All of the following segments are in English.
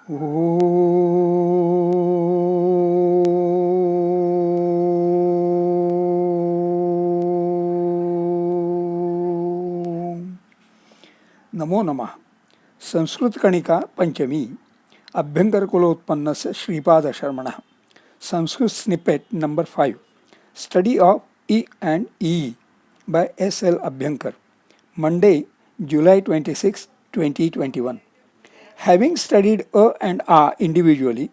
नमो नमः. संस्कृत कणिका पंचमी अभ्यंकर कुलोत्पन्नस्य श्रीपाद शर्मणः. Sanskrit snippet number 5. Study of E and E by S.L. Abhyankar. Monday, July 26, 2021. Having studied A and A individually,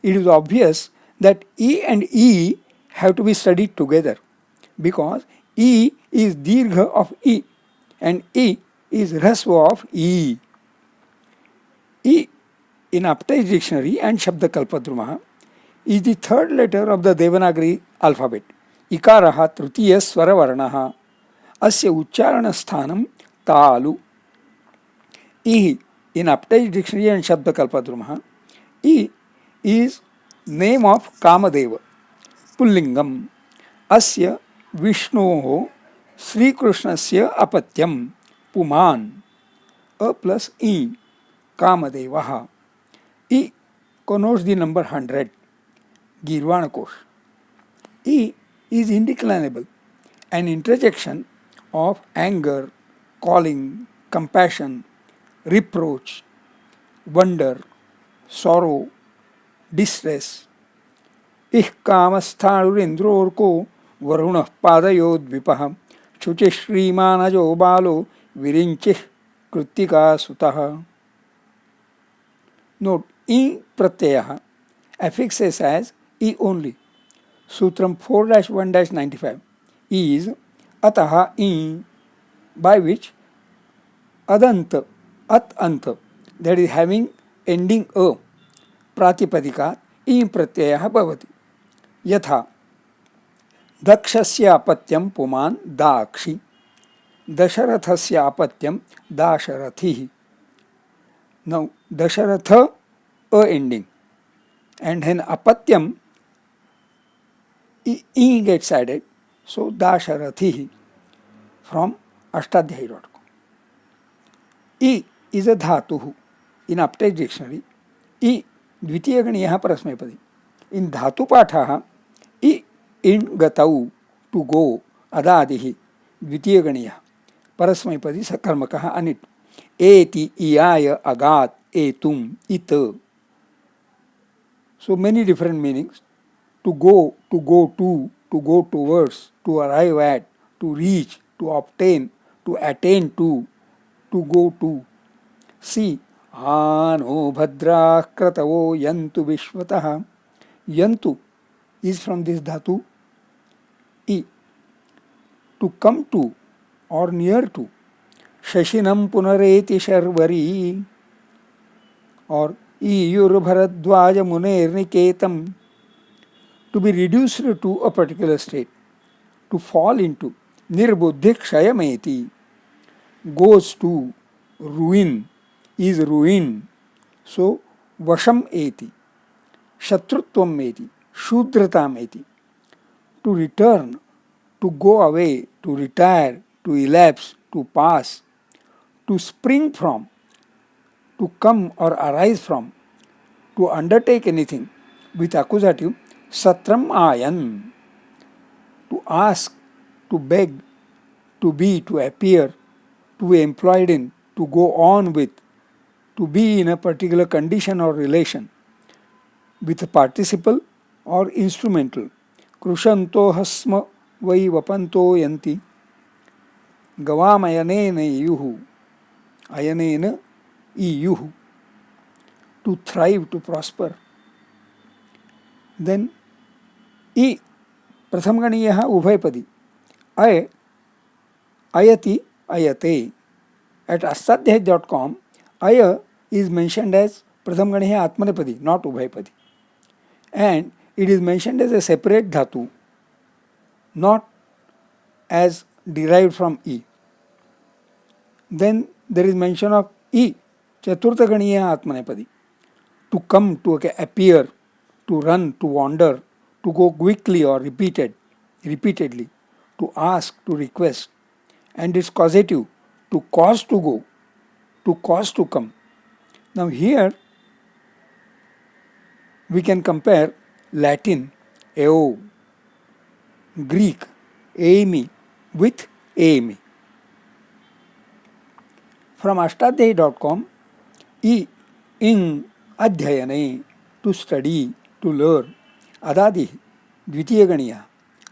it is obvious that E and E have to be studied together because E is Dirgha of E and E is Rasva of E. E in Aptai's dictionary and Shabdakalpadrumaha is the third letter of the Devanagari alphabet. Ikaraha tritiya swaravarnaha asya uchcharanasthanam talu. E in Aptai's dictionary and Shabdakalpadrumaha, E is name of Kamadeva, Pullingam. Asya Vishnoho Sri Krishnasya apatyam Puman. A plus E, Kamadevaha. E connotes the number 100, Girvanakosh. E is indeclinable, an interjection of anger, calling, compassion, reproach, wonder, sorrow, distress. Ih kamasthadurindrorko varunah padayodvipah शुचिश्रीमानजो बालो विरिंचिः कृत्तिका सुतः. Note, E pratyaya affixes as E only. Sutram 4-1-95 is Ataha E, by which Adant, At Ant, that is having ending A, Pratipadika, E pratyaya bhavati. Yatha Dakshasya apatyam Puman Dakshi, Dasharathasya apatyam Dasharathihi. Now, Dasharatha, A ending, and then apatyam, E gets added, so Dasharathihi from Ashtadhyayi.com. E is a dhatuhu. In Aptai's dictionary, E dvitiya ganiyaha parasmaipadi. In dhatu pathaha, E in gatau, to go, adadihi, dvitiya ganiyaha parasmaipadi sakarmakaha anit. Eti, iyaya, agat, etum, ita. So many different meanings. To go to go towards, to arrive at, to reach, to obtain, to attain to go to. See, ano bhadrah kratavo yantu vishvatah. Yantu is from this dhatu E. To come to or near to. Shashinam punareti sharvari, or iyur bharadwaja munerniketam. To be reduced to a particular state, to fall into. Nirbuddhi kshayameti, goes to, ruin, is ruin. So, vasham eti, shatrutvam eti, shudratam eti. To return, to go away, to retire, to elapse, to pass, to spring from, to come or arise from, to undertake anything. With accusative, satram ayan, to ask, to beg, to be, to appear, to be employed in, to go on with, to be in a particular condition or relation, with a participle or instrumental. Krushanto hasma vai vapanto yanti, gavamayane yuhu, ayanena iyuhu, to thrive, to prosper. Then E प्रथमगणीयः उभयपदी. अय, ayati, ayate. At astadhyay.com, aya is mentioned as prathamaganiya atmanepadi, not ubhayapadi. And it is mentioned as a separate dhatu, not as derived from E. Then there is mention of E, chaturthaganiya atmanepadi. To come, to appear, to run, to wander, to go quickly or repeatedly, to ask, to request, and its causative, to cause to go, to cause to come. Now here, We can compare Latin, eo, Greek, eimi, with aimi. From ashtadhyayi.com, E in adhyayane, to study, to learn, adadi, dvitiyaganiya,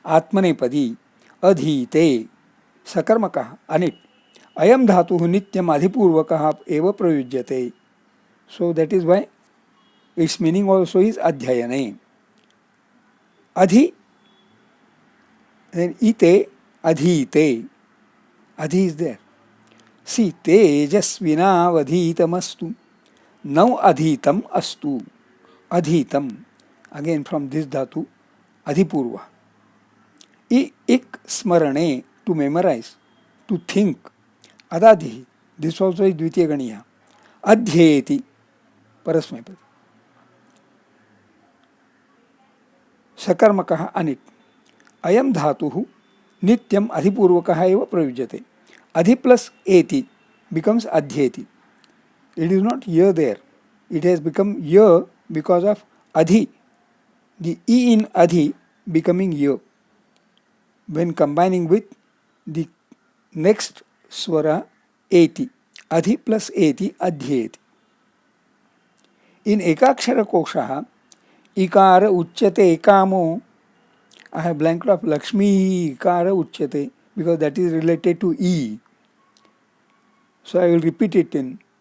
atmanepadi, adhite, sakarmakah, anit, ayam dhatuh nityam adhipurvakah eva prayujyate. So that is why its meaning also is adhyayane. Adhi, then ite, adhite, adhi is there. See, tejasvinavadhitamastu. Now adhitam astu. Adhitam. Again from this dhatu, adhipurva. Ik smarane, to memorize, to think. Adadhi. This also is dvitiya ganiya. Adhyeti. Parasmaipadi. Sakarmakah anit. Ayam dhatuhu nityam adhipurvakah eva prayujyate. Adhi plus eti becomes adhyeti. It is not ya there. It has become ya because of adhi. The e in adhi becoming ya when combining with the next swara eti. Adhi plus eti adhyeti. In ekakshara koshaha, ikara uchyate ekamo. I have blanked off Lakshmi ikara uchyate because that is related to E. So I will repeat it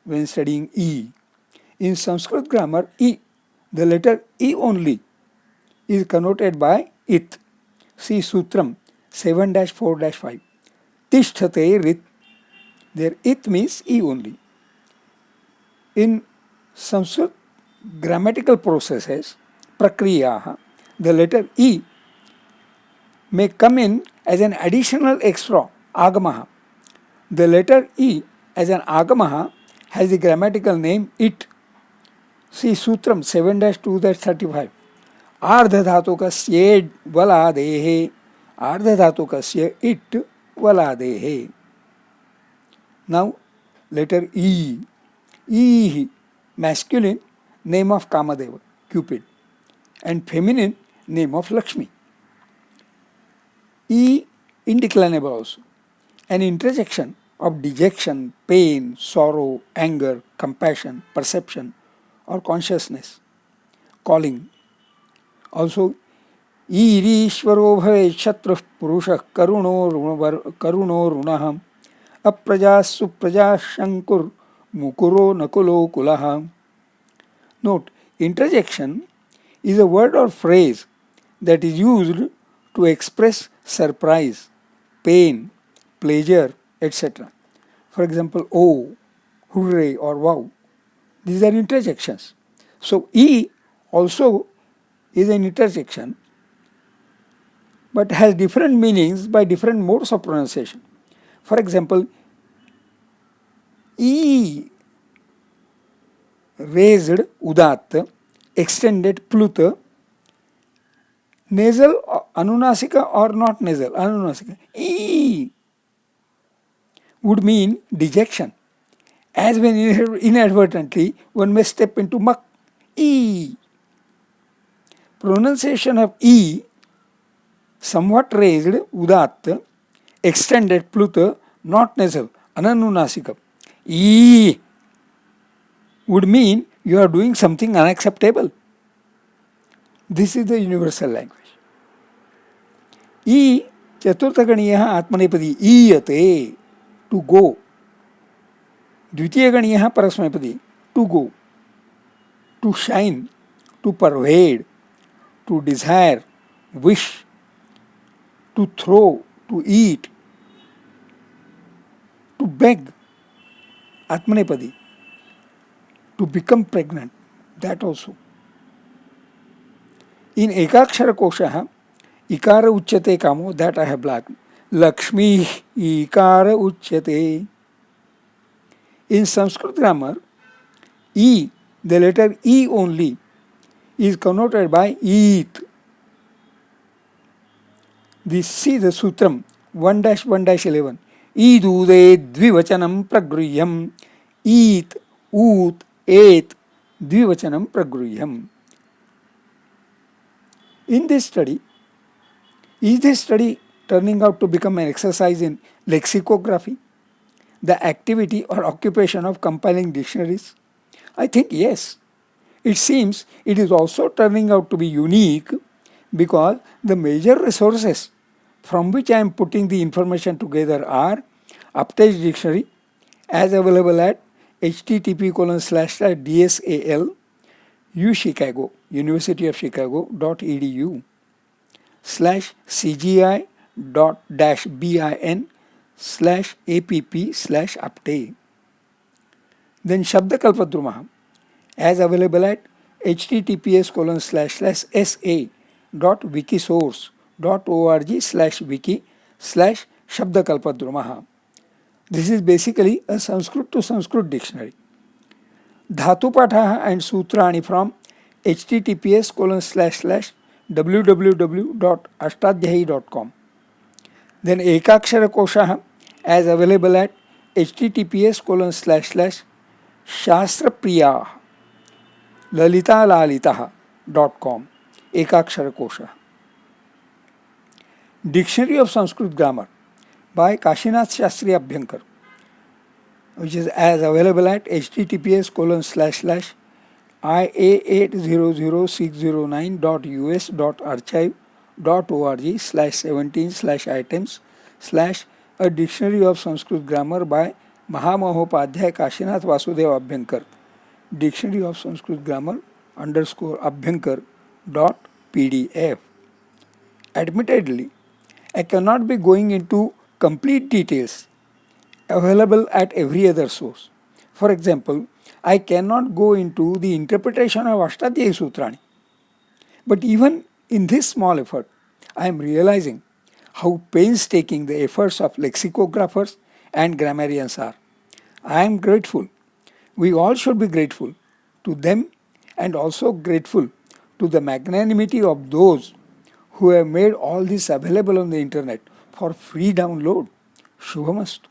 when studying E. In Sanskrit grammar, E, the letter E only, is connoted by it. See Sutram 7-4-5. Tishthate rit. There it means E only. In Sanskrit grammatical processes, prakriyaha, the letter E may come in as an additional extra, agamaha. The letter E as an agamaha has the grammatical name it. See Sutram 7-2-35. Ardhadhatukasya valadehe. Ardhadhatukasya it valadehe. Now letter E. E, masculine, name of Kamadeva, Cupid, and feminine, name of Lakshmi. E, indeclinable also. An interjection of dejection, pain, sorrow, anger, compassion, perception, or consciousness. Calling. Also, Irishvaro bhave shatruh purushah karuno runaham aprajas suprajas shankur mukuro nakulo kulaha. Note, interjection is a word or phrase that is used to express surprise, pain, pleasure, etc. For example, oh, hooray, or wow. These are interjections. So, E also is an interjection but has different meanings by different modes of pronunciation. For example, E raised udat, extended pluta, nasal anunasika or not nasal anunasika. E would mean dejection, as when inadvertently one may step into muck. E. Pronunciation of E, somewhat raised udat, extended pluta, not nasal ananunasika. E would mean you are doing something unacceptable. This is the universal language. E chaturthaganiyaha atmanepadi iyate, to go. Dvitiyaganiyaha parasmaipadi, to go, to shine, to pervade, to desire, wish, to throw, to eat, to beg. Atmanepadi, to become pregnant, that also. In ekakshara koshaha, ikara uchyate kamo, that I have blacked. Lakshmi ikara uchyate. In Sanskrit grammar, E, the letter E only, is connoted by eat. See the Sutram 1-1-11. Idude dvivachanam pragruhyam. Eat, oot, et, dvivachanam pragruhyam. In this study, is this study turning out to become an exercise in lexicography, the activity or occupation of compiling dictionaries? I think yes. It seems it is also turning out to be unique because the major resources from which I am putting the information together are Uptage Dictionary, as available at http://dsal UChicago, University of Chicago.edu /cgi.-bin/app/uptay. Then Shabdakalpadrumaha, as available at https://sa.wikisource.org/wiki/Shabdakalpadrumaha. This is basically a Sanskrit to Sanskrit dictionary. Dhatupathaha and Sutrani from https://www.ashtadhyayi.com. Then Ekakshara Koshaha, as available at https://shastrapriya lalitalalitah.com. Ekakshara Kosha. Dictionary of Sanskrit Grammar by Kashinath Shastri Abhyankar, which is as available at https://ia800609.us.archive.org/17/items/a dictionary of Sanskrit grammar by Mahamahopadhyay Kashinath Vasudev Abhyankar, dictionary of Sanskrit grammar _Abhyankar.pdf. Admittedly, I cannot be going into complete details available at every other source. For example, I cannot go into the interpretation of Ashtadhyayi Sutrani. But even in this small effort, I am realizing how painstaking the efforts of lexicographers and grammarians are. I am grateful. We all should be grateful to them and also grateful to the magnanimity of those who have made all this available on the internet for free download. Shubhamastu.